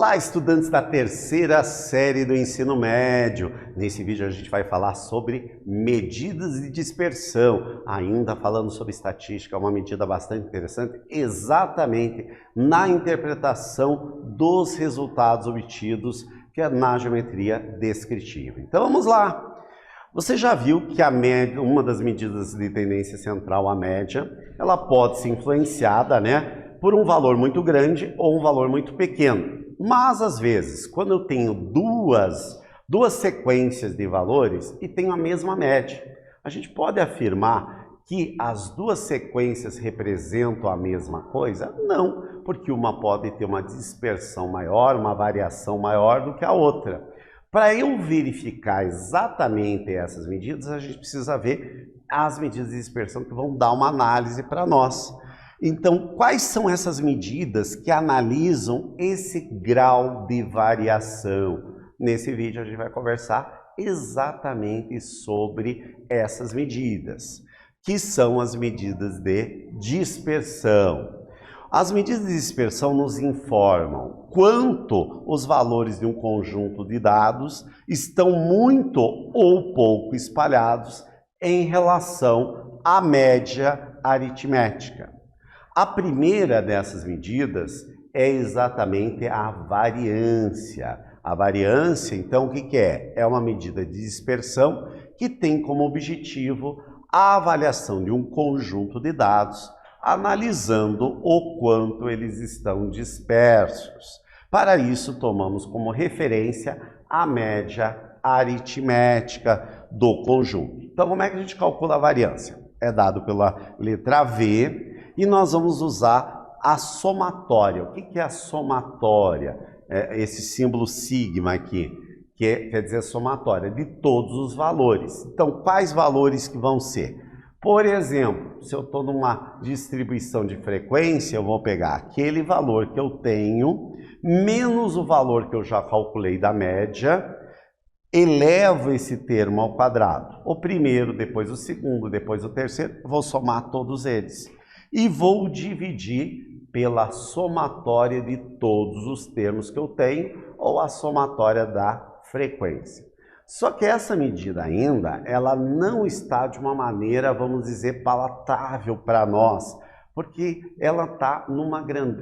Olá, estudantes da terceira série do ensino médio. Nesse vídeo a gente vai falar sobre medidas de dispersão, ainda falando sobre estatística, uma medida bastante interessante, exatamente na interpretação dos resultados obtidos que é na geometria descritiva. Então vamos lá. Você já viu que a média, uma das medidas de tendência central, a média, ela pode ser influenciada, por um valor muito grande ou um valor muito pequeno. Mas, às vezes, quando eu tenho duas sequências de valores e tenho a mesma média, a gente pode afirmar que as duas sequências representam a mesma coisa? Não, porque uma pode ter uma dispersão maior, uma variação maior do que a outra. Para eu verificar exatamente essas medidas, a gente precisa ver as medidas de dispersão que vão dar uma análise para nós. Então, quais são essas medidas que analisam esse grau de variação? Nesse vídeo a gente vai conversar exatamente sobre essas medidas, que são as medidas de dispersão. As medidas de dispersão nos informam quanto os valores de um conjunto de dados estão muito ou pouco espalhados em relação à média aritmética. A primeira dessas medidas é exatamente a variância. A variância, então, o que é? É uma medida de dispersão que tem como objetivo a avaliação de um conjunto de dados, analisando o quanto eles estão dispersos. Para isso, tomamos como referência a média aritmética do conjunto. Então, como é que a gente calcula a variância? É dado pela letra V. E nós vamos usar a somatória. O que é a somatória? Esse símbolo sigma aqui, que quer dizer somatória de todos os valores. Então, quais valores que vão ser? Por exemplo, se eu estou numa distribuição de frequência, eu vou pegar aquele valor que eu tenho, menos o valor que eu já calculei da média, elevo esse termo ao quadrado. O primeiro, depois o segundo, depois o terceiro, vou somar todos eles. E vou dividir pela somatória de todos os termos que eu tenho, ou a somatória da frequência. Só que essa medida ainda, ela não está de uma maneira, vamos dizer, palatável para nós, porque ela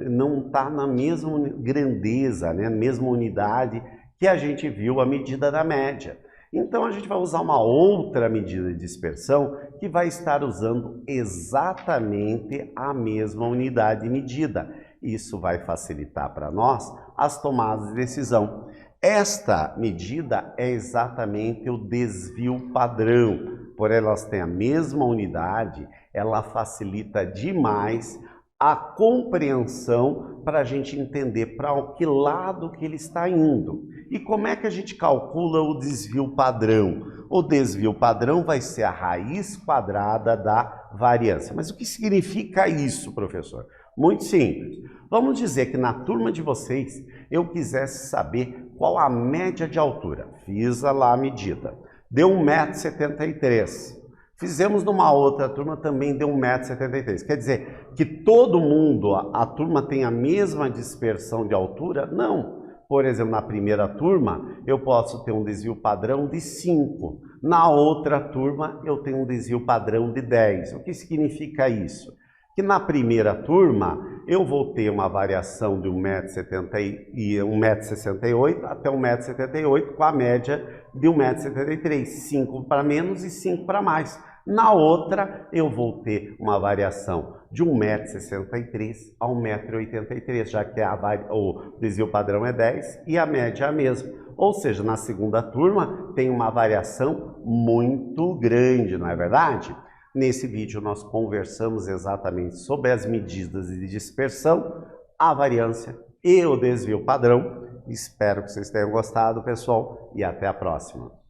não está na mesma grandeza, mesma unidade que a gente viu a medida da média. Então, a gente vai usar uma outra medida de dispersão que vai estar usando exatamente a mesma unidade de medida. Isso vai facilitar para nós as tomadas de decisão. Esta medida é exatamente o desvio padrão. Por elas têm a mesma unidade, ela facilita demais a compreensão para a gente entender para que lado que ele está indo. E como é que a gente calcula o desvio padrão? O desvio padrão vai ser a raiz quadrada da variância. Mas o que significa isso, professor? Muito simples. Vamos dizer que na turma de vocês eu quisesse saber qual a média de altura. Fiz lá a medida. Deu 1,73 m. Fizemos numa outra turma, também deu 1,73 m. Quer dizer que todo mundo, a turma tem a mesma dispersão de altura? Não. Por exemplo, na primeira turma, eu posso ter um desvio padrão de 5. Na outra turma, eu tenho um desvio padrão de 10. O que significa isso? Que na primeira turma, eu vou ter uma variação de 1,68 m até 1,78 m, com a média de 1,73 m, 5 para menos e 5 para mais. Na outra, eu vou ter uma variação de 1,63 m a 1,83 m, já que o desvio padrão é 10 e a média é a mesma. Ou seja, na segunda turma tem uma variação muito grande, não é verdade? Nesse vídeo nós conversamos exatamente sobre as medidas de dispersão, a variância e o desvio padrão. Espero que vocês tenham gostado, pessoal, e até a próxima.